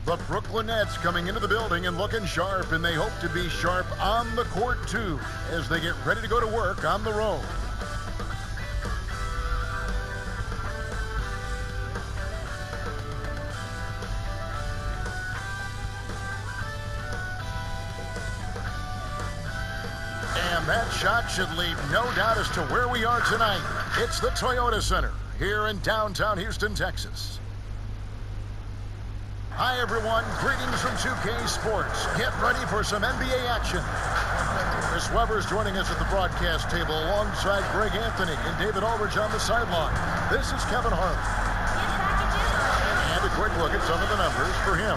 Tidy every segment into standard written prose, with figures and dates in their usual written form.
The Brooklyn Nets coming into the building and looking sharp, and they hope to be sharp on the court, too, as they get ready to go to work on the road. And that shot should leave no doubt as to where we are tonight. It's the Toyota Center here in downtown Houston, Texas. Hi, everyone. Greetings from 2K Sports. Get ready for some NBA action. Chris Webber's joining us at the broadcast table alongside Greg Anthony and David Aldridge on the sideline. This is Kevin Harlan. And a quick look at some of the numbers for him.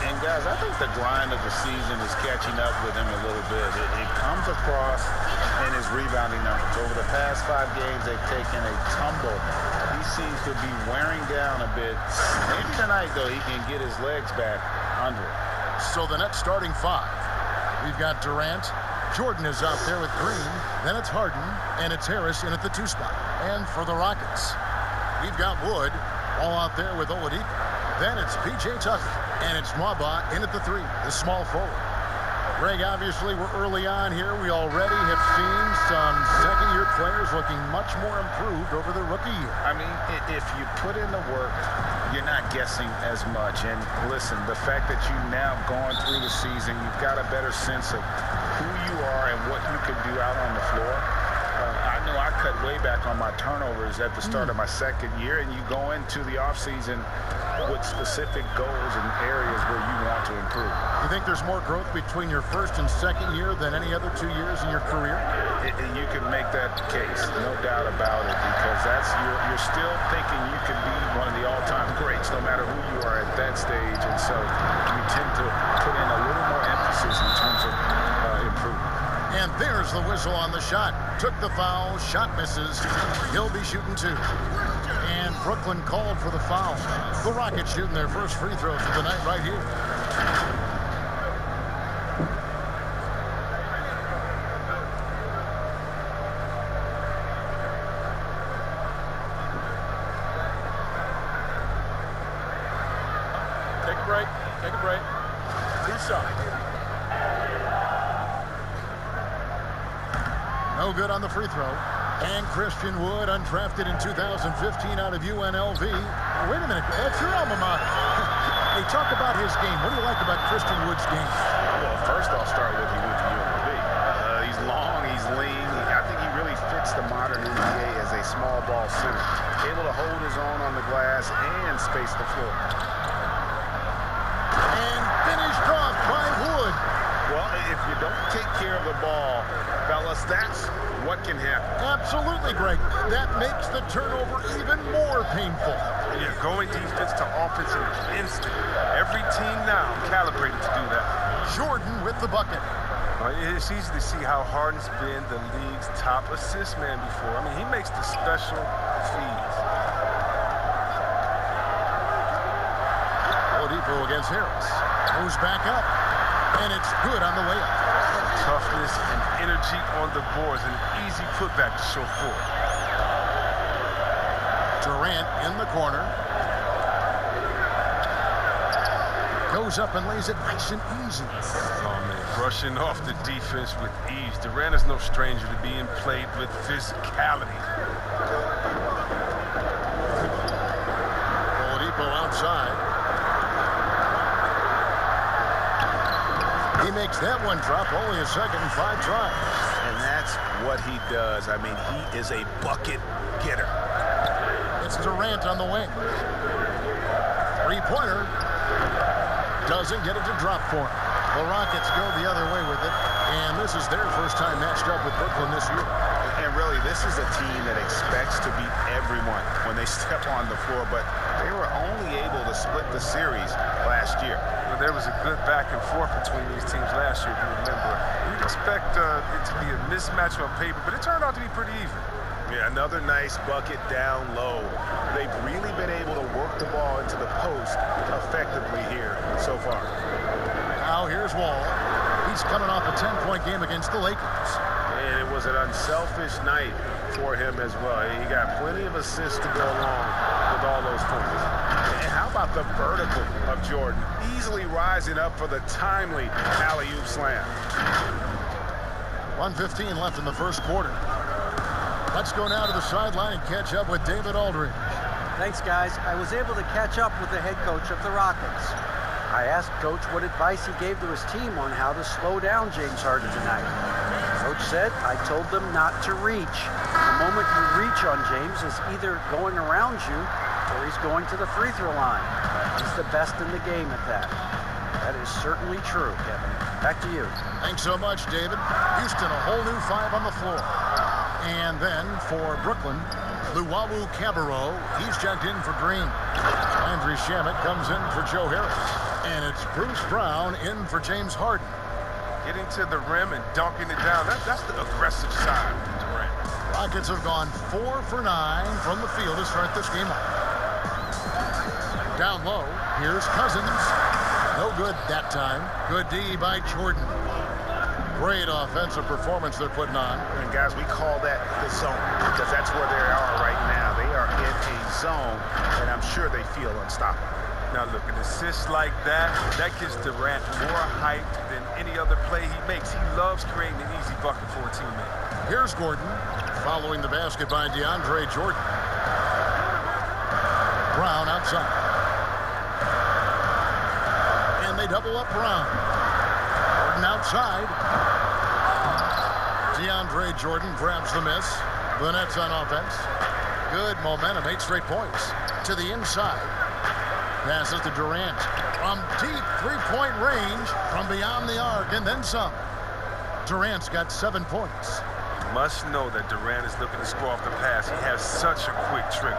And guys, I think the grind of the season is catching up with him a little bit. It comes across in his rebounding numbers. Over the past 5 games, they've taken a tumble. He seems to be wearing down a bit. Maybe tonight, though, he can get his legs back under it. So the Nets starting 5. We've got Durant. Jordan is out there with Green. Then it's Harden, and it's Harris in at the 2 spot. And for the Rockets, we've got Wood all out there with Oladipo. Then it's P.J. Tucker, and it's Mwaba in at the 3, the small forward. Greg, obviously, we're early on here. We already have seen some second-year players looking much more improved over their rookie year. I mean, if you put in the work, you're not guessing as much. And listen, the fact that you've now gone through the season, you've got a better sense of who you are and what you can do out on the floor. I know I cut way back on my turnovers at the start of my second year, and you go into the offseason with specific goals and areas where you want to improve. You think there's more growth between your first and second year than any other 2 years in your career? You can make that case, no doubt about it, because you're still thinking you can be one of the all-time greats, no matter who you are at that stage, and so you tend to put in a little more emphasis in terms of improvement. And there's the whistle on the shot. Took the foul, shot misses. He'll be shooting 2. And Brooklyn called for the foul. The Rockets shooting their first free throws of the night right here. Take a break. Take a break. 2 shots. No good on the free throw. And Christian Wood, undrafted in 2015 out of UNLV. Wait a minute, that's your alma mater. Hey, talk about his game. What do you like about Christian Wood's game? Well, first I'll start with he went to UNLV. He's long, he's lean. I think he really fits the modern NBA as a small ball center. Able to hold his own on the glass and space the floor. And finished off by Wood. Well, if you don't take care of the ball, fellas, that's what can happen. Absolutely, Greg. That makes the turnover even more painful. Yeah, going defense to offense in an instant. Every team now calibrated to do that. Jordan with the bucket. It's easy to see how Harden's been the league's top assist man before. I mean, he makes the special feeds. Oladipo against Harris. Goes back up. And it's good on the way up. Toughness and energy on the boards. An easy putback to show for it. Durant in the corner. Goes up and lays it nice and easy. Oh, man. Brushing off the defense with ease. Durant is no stranger to being played with physicality. Oladipo outside. He makes that one drop, only a second and 5 tries. And that's what he does. I mean, he is a bucket getter. It's Durant on the wing. 3-pointer. Doesn't get it to drop for him. The Rockets go the other way with it. And this is their first time matched up with Brooklyn this year. And really, this is a team that expects to beat everyone when they step on the floor. But they were only able to split the series last year. Well, there was a good back and forth between these teams last year, if you remember. You'd expect it to be a mismatch on paper, but it turned out to be pretty even. Yeah, another nice bucket down low. They've really been able to work the ball into the post effectively here so far. Now here's Wall. He's coming off a 10-point game against the Lakers. And it was an unselfish night for him as well. He got plenty of assists to go along with all those points. And how about about the vertical of Jordan? Easily rising up for the timely alley-oop slam. 1:15 left in the first quarter. Let's go now to the sideline and catch up with David Aldridge. Thanks, guys. I was able to catch up with the head coach of the Rockets. I asked Coach what advice he gave to his team on how to slow down James Harden tonight. Coach said, I told them not to reach. The moment you reach on James is either going around you or he's going to the free throw line. He's the best in the game at that. That is certainly true, Kevin. Back to you. Thanks so much, David. Houston, a whole new 5 on the floor. And then for Brooklyn, Luwawu Cabarrot, he's checked in for Green. Landry Shamet comes in for Joe Harris. And it's Bruce Brown in for James Harden. Getting to the rim and dunking it down, that's the aggressive side of Durant. Rockets have gone 4 for 9 from the field to start this game off. Down low, here's Cousins. No good that time. Good D by Jordan. Great offensive performance they're putting on. And guys, we call that the zone because that's where they are right now. They are in a zone, and I'm sure they feel unstoppable. Now look, an assist like that gives Durant more hype than any other play he makes. He loves creating an easy bucket for a teammate. Here's Gordon, following the basket by DeAndre Jordan. Brown outside. And they double up Brown. Gordon outside. DeAndre Jordan grabs the miss. The Nets on offense. Good momentum, 8 straight points. To the inside. Passes to Durant. From deep three-point range, from beyond the arc, and then some. Durant's got 7 points. You must know that Durant is looking to score off the pass. He has such a quick trigger.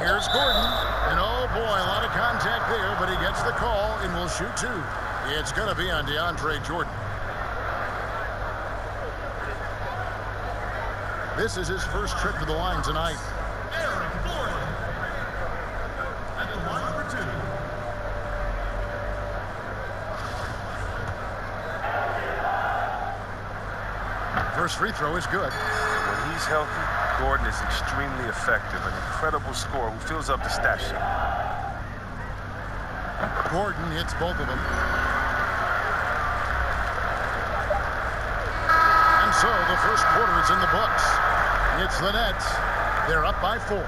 Here's Gordon. And oh boy, a lot of contact there, but he gets the call and will shoot 2. It's going to be on DeAndre Jordan. This is his first trip to the line tonight. First free throw is good. When he's healthy, Gordon is extremely effective, an incredible scorer who fills up the stat sheet. Gordon hits both of them. And so the first quarter is in the books. It's the Nets. They're up by 4.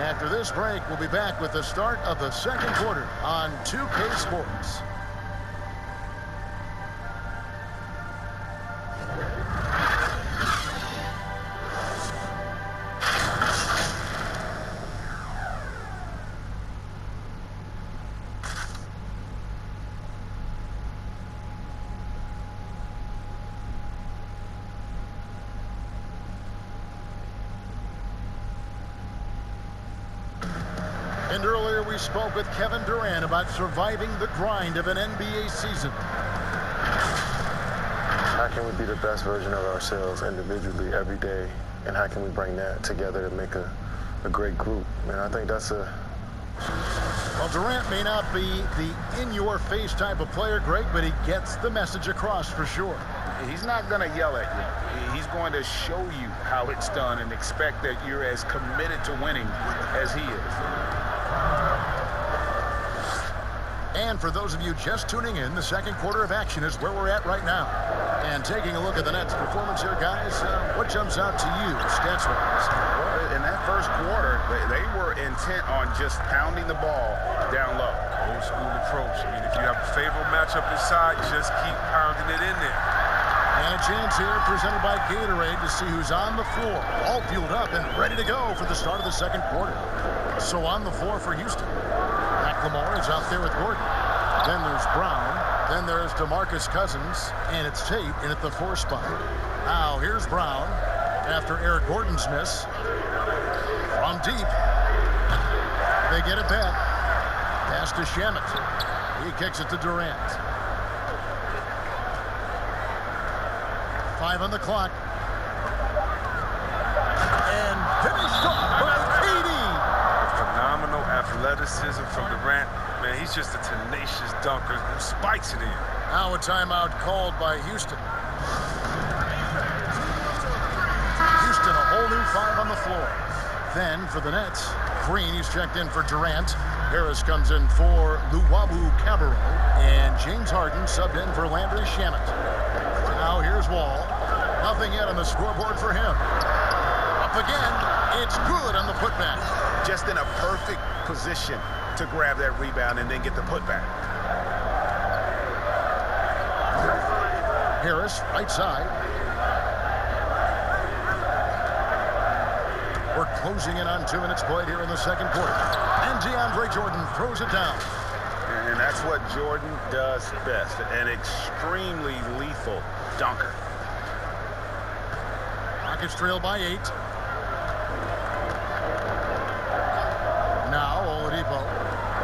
After this break, we'll be back with the start of the second quarter on 2K Sports. And earlier we spoke with Kevin Durant about surviving the grind of an NBA season. How can we be the best version of ourselves individually every day? And how can we bring that together to make a great group? And I think that's a... Well, Durant may not be the in-your-face type of player, Greg, but he gets the message across for sure. He's not going to yell at you. He's going to show you how it's done and expect that you're as committed to winning as he is. And for those of you just tuning in, the second quarter of action is where we're at right now. And taking a look at the Nets' performance here, guys, what jumps out to you, stats-wise? Well, in that first quarter, they were intent on just pounding the ball down low. Old school approach. I mean, if you have a favorable matchup inside, just keep pounding it in there. And a chance here presented by Gatorade to see who's on the floor, all fueled up and ready to go for the start of the second quarter. So on the floor for Houston. McLemore is out there with Gordon. Then there's Brown. Then there's DeMarcus Cousins. And it's Tate in at the 4 spot. Now here's Brown after Eric Gordon's miss. From deep. They get it back. Pass to Shamet. He kicks it to Durant. 5 on the clock. And finished off by KD. Phenomenal athleticism from Durant. Man, he's just a tenacious dunker who spikes it in. Now a timeout called by Houston. Houston, a whole new 5 on the floor. Then for the Nets, Green, he's checked in for Durant. Harris comes in for Luwawu-Cabarrot. And James Harden subbed in for Landry Shamet. Now here's Wall. Nothing yet on the scoreboard for him. Up again. It's good on the putback. Just in a perfect position to grab that rebound and then get the putback. Harris, right side. We're closing in on 2 minutes played here in the second quarter. And DeAndre Jordan throws it down. And that's what Jordan does best. An extremely lethal dunker. Rockets trail by 8. Now Oladipo.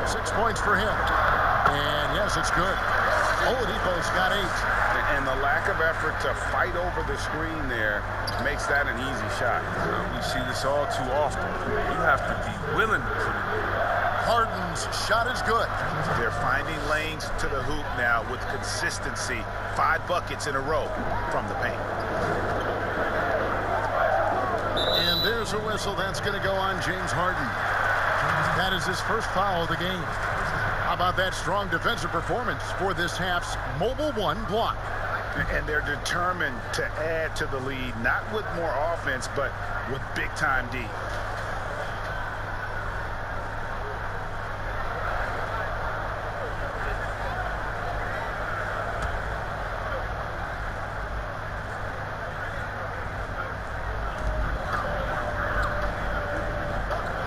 6 points for him. And yes, it's good. Oladipo's got 8. And the lack of effort to fight over the screen there makes that an easy shot. We see this all too often. You have to be willing to put it in. Harden's shot is good. They're finding lanes to the hoop now with consistency. 5 buckets in a row from the paint. And there's a whistle. That's going to go on James Harden. That is his first foul of the game. How about that strong defensive performance for this half's mobile 1 block? And they're determined to add to the lead, not with more offense, but with big-time D.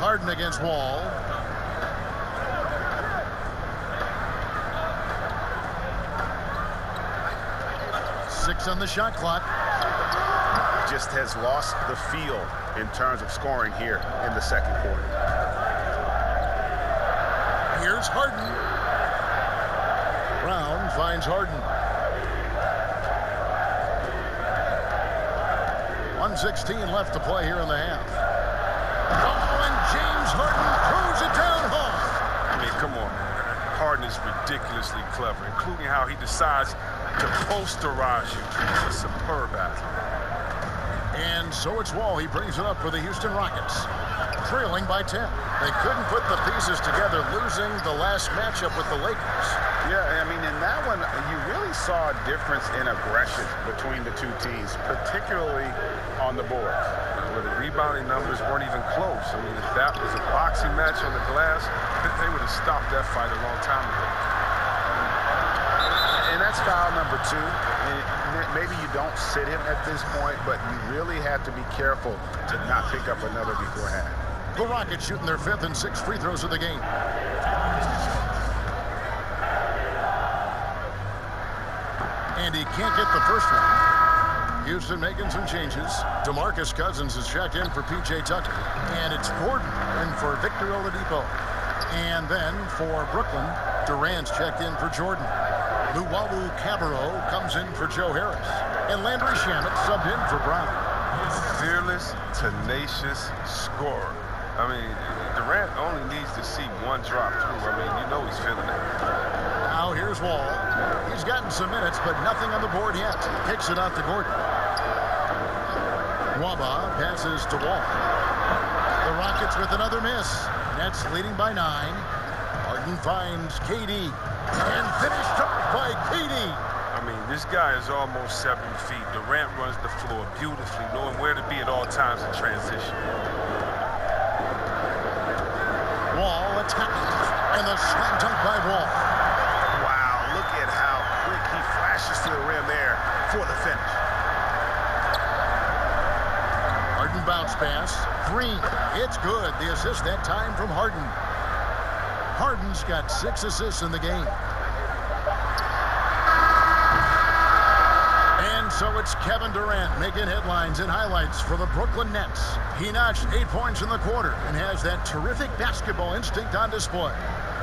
Harden against Wall. On the shot clock. Just has lost the feel in terms of scoring here in the second quarter. Here's Harden. Brown finds Harden. 1:16 left to play here in the half. Oh, and James Harden throws it down hard. I mean, come on. Harden is ridiculously clever, including how he decides to posterize you. He's a superb athlete. And so it's Wall. He brings it up for the Houston Rockets, trailing by 10. They couldn't put the pieces together, losing the last matchup with the Lakers. Yeah, I mean, in that one, you really saw a difference in aggression between the two teams, particularly on the board. Where the rebounding numbers weren't even close. I mean, if that was a boxing match on the glass, they would have stopped that fight a long time ago. And that's foul number 2. Maybe you don't sit him at this point, but you really have to be careful to not pick up another beforehand. The Rockets shooting their 5th and 6th free throws of the game. And he can't get the first one. Houston making some changes. DeMarcus Cousins is checked in for P.J. Tucker. And it's Gordon in for Victor Oladipo. And then for Brooklyn, Durant's checked in for Jordan. Luwawu-Cabarrot comes in for Joe Harris. And Landry Shamet subbed in for Brown. Fearless, tenacious scorer. I mean, Durant only needs to see one drop through. I mean, you know he's feeling it. Now here's Wall. He's gotten some minutes, but nothing on the board yet. Kicks it out to Gordon. Waba passes to Wall. The Rockets with another miss. Nets leading by 9. Harden finds KD. And finished off by KD. I mean, this guy is almost 7 feet. Durant runs the floor beautifully, knowing where to be at all times in transition. Wall attacking. And the slam dunk by Wall. Wow, look at how quick he flashes to the rim there for the finish. Harden bounce pass. Green. It's good. The assist that time from Harden. Harden's got 6 assists in the game. And so it's Kevin Durant making headlines and highlights for the Brooklyn Nets. He notched 8 points in the quarter and has that terrific basketball instinct on display.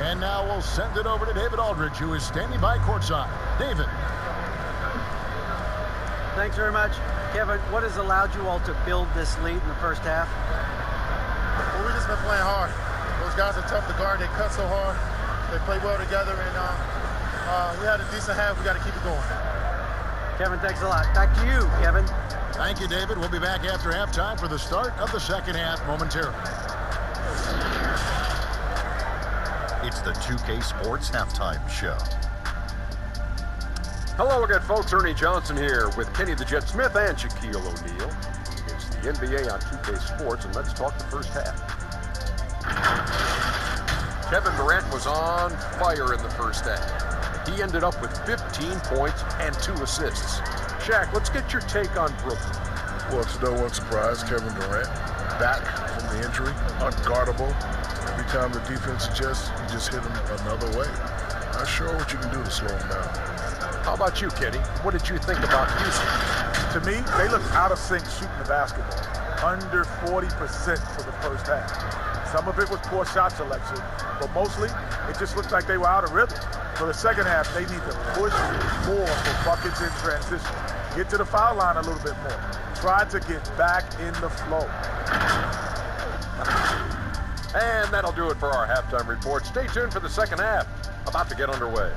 And now we'll send it over to David Aldridge, who is standing by courtside. David. Thanks very much. Kevin, what has allowed you all to build this lead in the first half? Well, we've just been playing hard. Those guys are tough to guard. They cut so hard. They play well together, and we had a decent half. We got to keep it going. Kevin, thanks a lot. Back to you, Kevin. Thank you, David. We'll be back after halftime for the start of the second half momentarily. It's the 2K Sports Halftime Show. Hello again, folks. Ernie Johnson here with Kenny the Jet Smith and Shaquille O'Neal. It's the NBA on 2K Sports, and let's talk the first half. Kevin Durant was on fire in the first half. He ended up with 15 points and 2 assists. Shaq, let's get your take on Brooklyn. Well, it's no one surprise. Kevin Durant back from the injury, unguardable. Every time the defense adjusts, you just hit him another way. Not sure what you can do to slow him down. How about you, Kenny? What did you think about Houston? To me, they looked out of sync shooting the basketball. Under 40% for the first half. Some of it was poor shot selection, but mostly it just looked like they were out of rhythm. For the second half, they need to push more for buckets in transition. Get to the foul line a little bit more. Try to get back in the flow. And that'll do it for our halftime report. Stay tuned for the second half. About to get underway.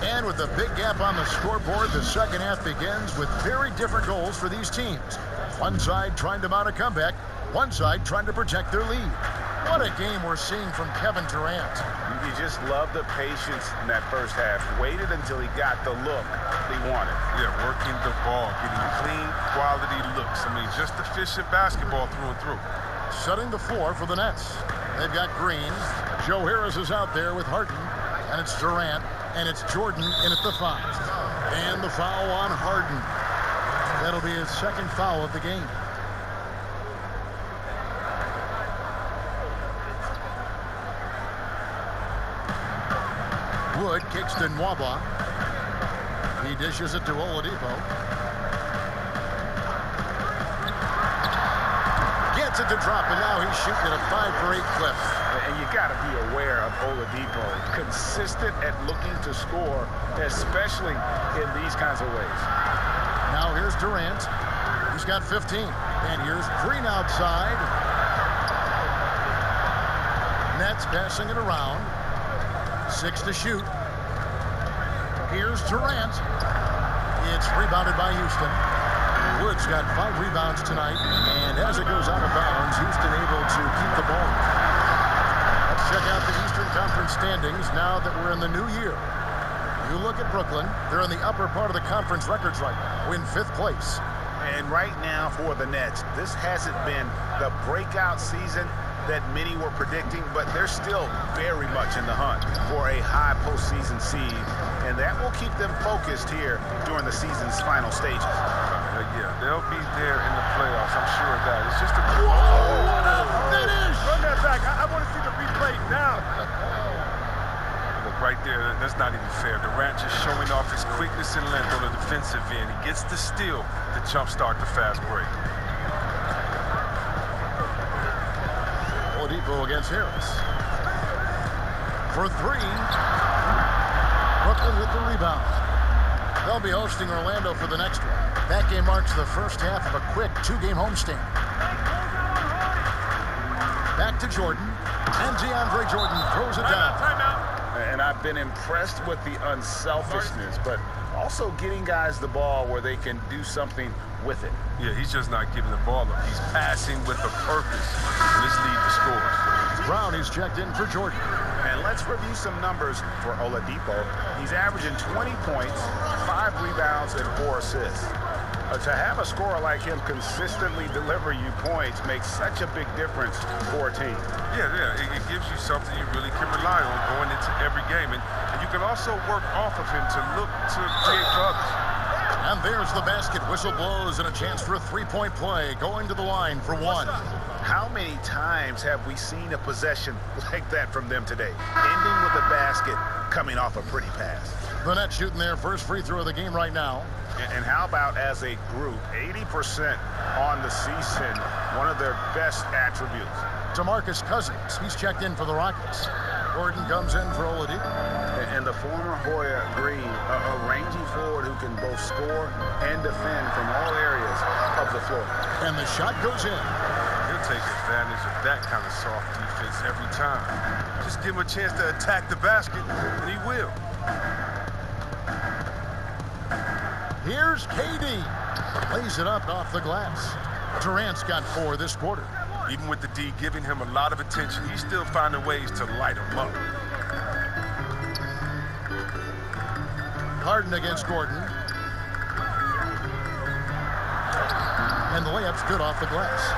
And with a big gap on the scoreboard, the second half begins with very different goals for these teams. One side trying to mount a comeback, one side trying to protect their lead. What a game we're seeing from Kevin Durant. You just love the patience in that first half. Waited until he got the look he wanted. Yeah, working the ball, getting clean, quality looks. I mean, just efficient basketball through and through. Setting the floor for the Nets. They've got Green. Joe Harris is out there with Harden. And it's Durant. And it's Jordan in at the 5. And the foul on Harden. That'll be his second foul of the game. Wood kicks to Nwaba. He dishes it to Oladipo. Gets it to drop, and now he's shooting at a 5-for-8 clip. And you got to be aware of Oladipo. Consistent at looking to score, especially in these kinds of ways. Now here's Durant. He's got 15. And here's Green outside. Nets passing it around. 6 to shoot. Here's Durant. It's rebounded by Houston. Wood's got 5 rebounds tonight. And as it goes out of bounds, Houston able to keep the ball. Let's check out the Eastern Conference standings now that we're in the new year. You look at Brooklyn. They're in the upper part of the conference records right now, in 5th place. And right now for the Nets, this hasn't been the breakout season that many were predicting, but they're still very much in the hunt for a high postseason seed, and that will keep them focused here during the season's final stages. Yeah, they'll be there in the playoffs. I'm sure of that. It's just a... Finish! Run that back. I want to see the replay now. Look, right there, that's not even fair. Durant just showing off his quickness and length on the defensive end. He gets the steal to jumpstart the fast break. Oladipo against Harris. For 3. Brooklyn with the rebound. They'll be hosting Orlando for the next one. That game marks the first half of a quick 2-game homestand. Back to Jordan. And DeAndre Jordan throws it down. And I've been impressed with the unselfishness, but also getting guys the ball where they can do something with it. Yeah, he's just not giving the ball up. He's passing with a purpose. And this lead to scores. Brown is checked in for Jordan. And let's review some numbers for Oladipo. He's averaging 20 points, 5 rebounds, and 4 assists. To have a scorer like him consistently deliver you points makes such a big difference for a team. Yeah, it gives you something you really can rely on going into every game. And you can also work off of him to look to create for others. And there's the basket. Whistle blows and a chance for a 3-point play. Going to the line for 1. How many times have we seen a possession like that from them today? Ending with a basket, coming off a pretty pass. The Nets shooting their first free throw of the game right now. And how about as a group, 80% on the season, one of their best attributes. DeMarcus Cousins, he's checked in for the Rockets. Gordon comes in for Oladipo. And the former Hoya Green, a rangy forward who can both score and defend from all areas of the floor. And the shot goes in. He'll take advantage of that kind of soft defense every time. Just give him a chance to attack the basket, and he will. Here's KD. Lays it up off the glass. Durant's got 4 this quarter. Even with the D giving him a lot of attention, he's still finding ways to light him up. Harden against Gordon. And the layup's good off the glass.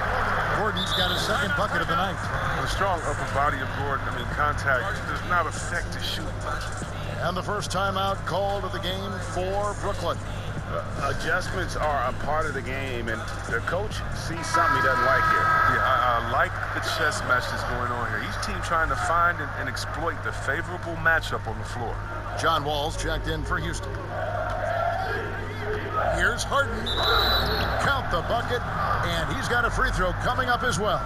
Gordon's got his second bucket of the night. The strong upper body of Gordon, contact does not affect his shooting. And the first timeout called of the game for Brooklyn. Adjustments are a part of the game, and the coach sees something he doesn't like here. Yeah, I like the chess match that's going on here. Each team trying to find and exploit the favorable matchup on the floor. John Wall's checked in for Houston. Here's Harden. Count the bucket, and he's got a free throw coming up as well.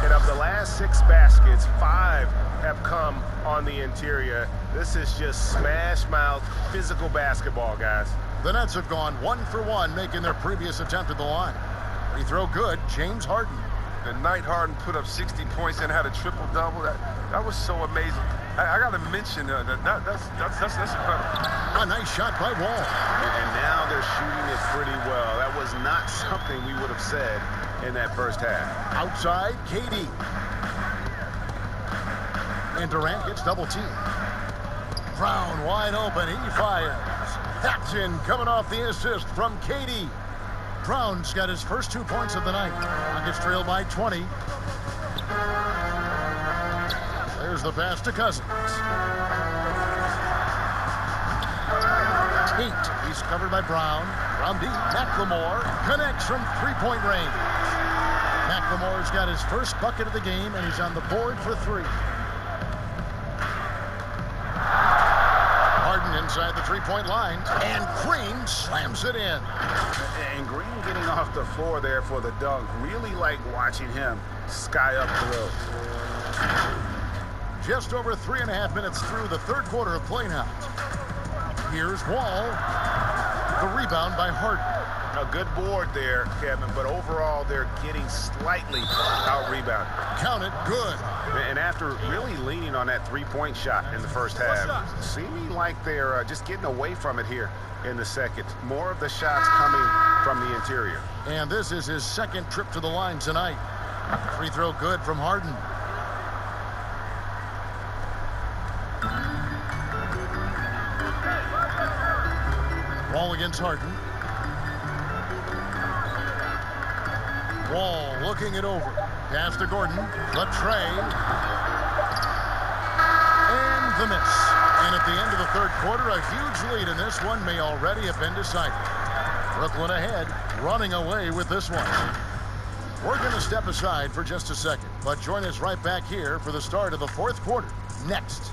And of the last 6 baskets, 5 have come on the interior. This is just smash mouth physical basketball, guys. The Nets have gone 1 for 1, making their previous attempt at the line. Free throw good, James Harden. The night Harden put up 60 points and had a triple-double. That was so amazing. I got to mention that's incredible. A nice shot by Wall. And now they're shooting it pretty well. That was not something we would have said in that first half. Outside, KD. And Durant gets double-teamed. Brown wide open, he fires. That's in, coming off the assist from KD. Brown's got his first 2 points of the night. Rockets trail by 20. There's the pass to Cousins. Tate, he's covered by Brown. From deep, McLemore connects from three-point range. McLemore's got his first bucket of the game, and he's on the board for 3. Inside the three-point line, and Green slams it in. And Green getting off the floor there for the dunk. Really like watching him sky up the road. Just over 3.5 minutes through the third quarter of play now. Here's Wall. The rebound by Harden. A good board there, Kevin, but overall they're getting slightly out-rebounded. Count it, good. And after really leaning on that three-point shot in the first half, seeming like they're just getting away from it here in the second. More of the shots coming from the interior. And this is his second trip to the line tonight. Free throw good from Harden. Wall against Harden. Wall looking it over. Pass to Gordon. The tray. And the miss. And at the end of the third quarter, a huge lead in this one may already have been decided. Brooklyn ahead, running away with this one. We're going to step aside for just a second, but join us right back here for the start of the fourth quarter next.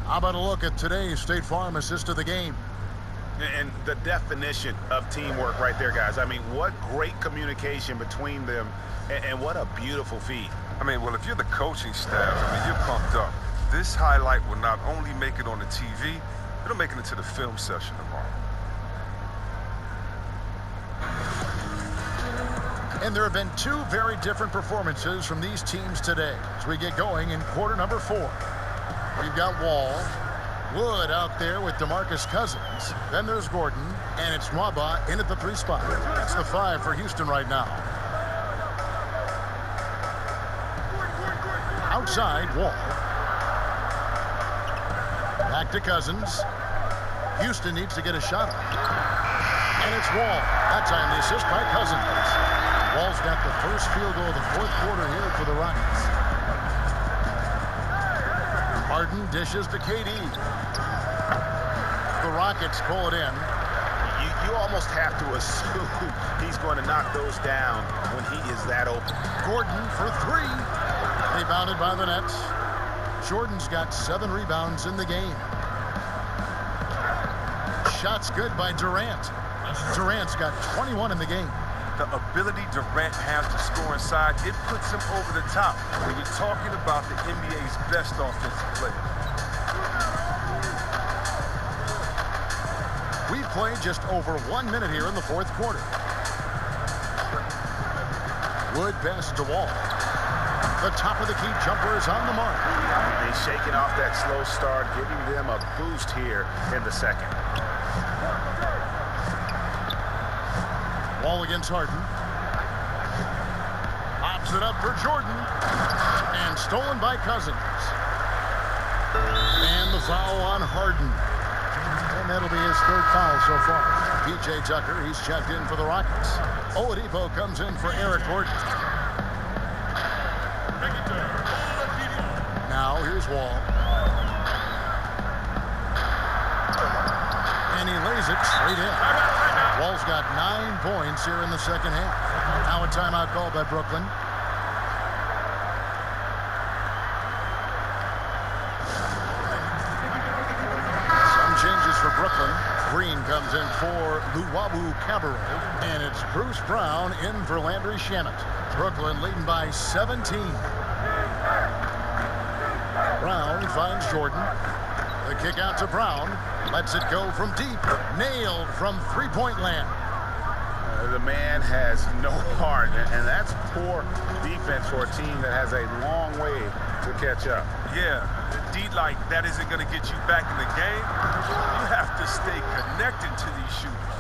How about a look at today's State Farm assist of the game? And the definition of teamwork right there, guys. I mean, what great communication between them, and what a beautiful feed. I mean, well, if you're the coaching staff, you're pumped up. This highlight will not only make it on the TV, it'll make it into the film session tomorrow. And there have been 2 very different performances from these teams today as we get going in quarter number 4. We've got Wall, Wood out there with DeMarcus Cousins. Then there's Gordon, and it's Nwaba in at the 3 spot. That's the 5 for Houston right now. Outside, Wall. Back to Cousins. Houston needs to get a shot up. And it's Wall. That time the assist by Cousins. Wall's got the first field goal of the fourth quarter here for the Rockets. Harden dishes to KD. Rockets pull it in. You almost have to assume he's going to knock those down when he is that open. Gordon for three. Rebounded by the Nets. Jordan's got 7 rebounds in the game. Shots good by Durant. Durant's got 21 in the game. The ability Durant has to score inside, it puts him over the top when you're talking about the NBA's best offensive player. We've played just over 1 minute here in the fourth quarter. Wood pass to Wall. The top of the key jumper is on the mark. They're shaking off that slow start, giving them a boost here in the second. Wall against Harden. Pops it up for Jordan. And stolen by Cousins. And the foul on Harden. And that'll be his 3rd foul so far. P.J. Tucker, he's checked in for the Rockets. Oladipo comes in for Eric Gordon. Now here's Wall. And he lays it straight in. Wall's got 9 points here in the second half. Now a timeout call by Brooklyn. Some changes for Brooklyn. Green comes in for Luwawu Cabarrot. And it's Bruce Brown in for Landry Shamet. Brooklyn leading by 17. Brown finds Jordan. The kick out to Brown. Lets it go from deep. Nailed from three-point land. The man has no heart, and that's poor defense for a team that has a long way to catch up. Yeah, D like that isn't going to get you back in the game. You have to stay connected to these shooters.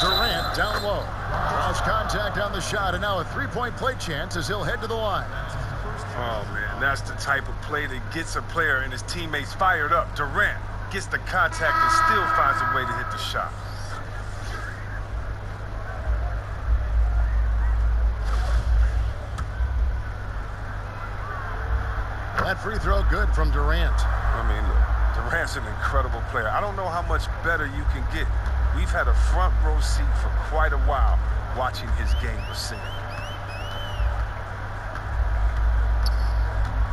Durant down low. Draws contact on the shot, and now a three-point play chance as he'll head to the line. Oh, man, that's the type of play that gets a player and his teammates fired up. Durant gets the contact and still finds a way to hit the shot. That free throw good from Durant. I mean, look, Durant's an incredible player. I don't know how much better you can get. We've had a front row seat for quite a while watching his game ascend.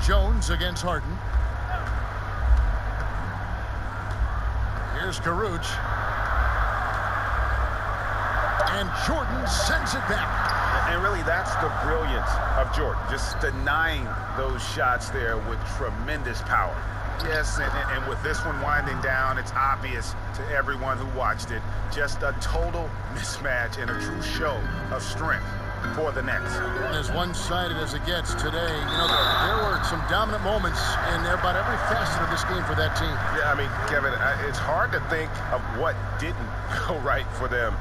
Jones against Harden. Here's Caruth. And Jordan sends it back. And really, that's the brilliance of Jordan, just denying those shots there with tremendous power. Yes, and with this one winding down, it's obvious to everyone who watched it, just a total mismatch and a true show of strength for the Nets. And as one-sided as it gets today, you know, there were some dominant moments in about every facet of this game for that team. Yeah, I mean, Kevin, it's hard to think of what didn't go right for them.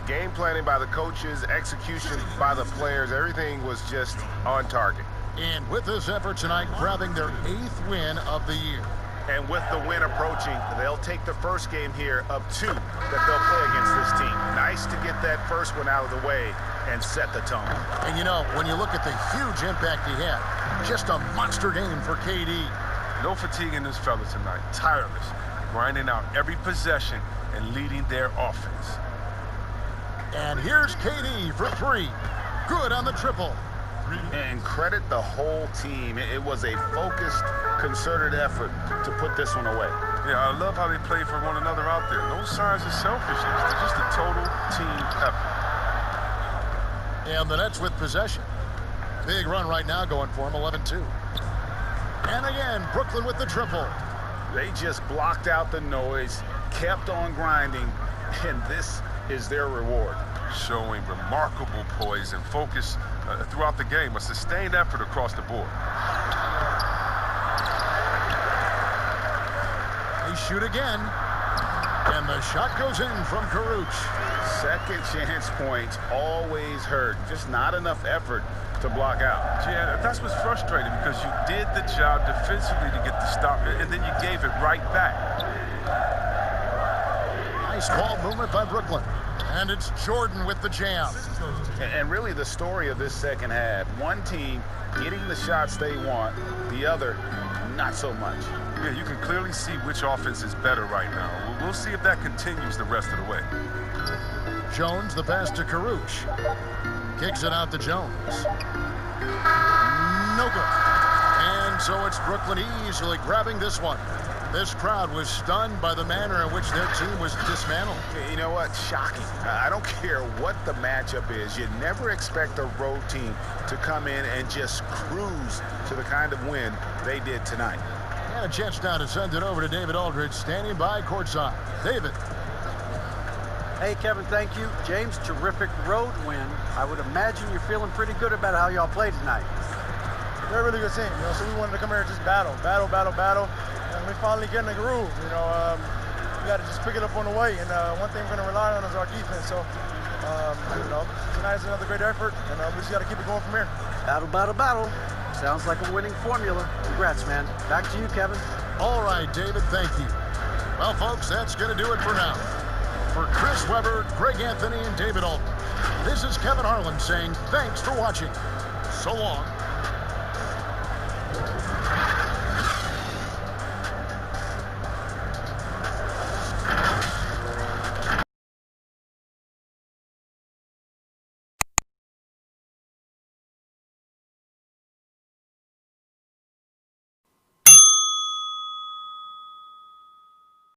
Game planning by the coaches, execution by the players, everything was just on target. And with this effort tonight, grabbing their 8th win of the year. And with the win approaching, they'll take the first game here of 2 that they'll play against this team. Nice to get that first one out of the way and set the tone. And you know, when you look at the huge impact he had, just a monster game for KD. No fatigue in this fella tonight. Tireless, grinding out every possession and leading their offense. And here's KD for 3. Good on the triple. And credit the whole team. It was a focused, concerted effort to put this one away. Yeah, I love how they play for one another out there. No signs of selfishness. It's just a total team effort. And the Nets with possession. Big run right now going for them, 11-2. And again, Brooklyn with the triple. They just blocked out the noise, kept on grinding, and this is their reward. Showing remarkable poise and focus throughout the game, a sustained effort across the board. They shoot again, and the shot goes in from Caruth. Second chance points always hurt. Just not enough effort to block out. Yeah, that's what's frustrating because you did the job defensively to get the stop, and then you gave it right back. Nice ball movement by Brooklyn. And it's Jordan with the jam. And really the story of this second half, one team getting the shots they want, the other not so much. Yeah, you can clearly see which offense is better right now. We'll see if that continues the rest of the way. Jones, the pass to Carouche. Kicks it out to Jones. No good. And so it's Brooklyn easily grabbing this one. This crowd was stunned by the manner in which their team was dismantled. You know what? Shocking. I don't care what the matchup is. You never expect a road team to come in and just cruise to the kind of win they did tonight. And a chance now to send it over to David Aldridge, standing by courtside. David. Hey, Kevin, thank you. James, terrific road win. I would imagine you're feeling pretty good about how y'all played tonight. We're a really good team, so we wanted to come here and just battle. And we finally get in the groove, we got to just pick it up on the way. And one thing we're going to rely on is our defense. So, tonight's another great effort, and we just got to keep it going from here. Battle. Sounds like a winning formula. Congrats, man. Back to you, Kevin. All right, David, thank you. Well, folks, that's going to do it for now. For Chris Webber, Greg Anthony, and David Aldridge, this is Kevin Harlan saying thanks for watching. So long.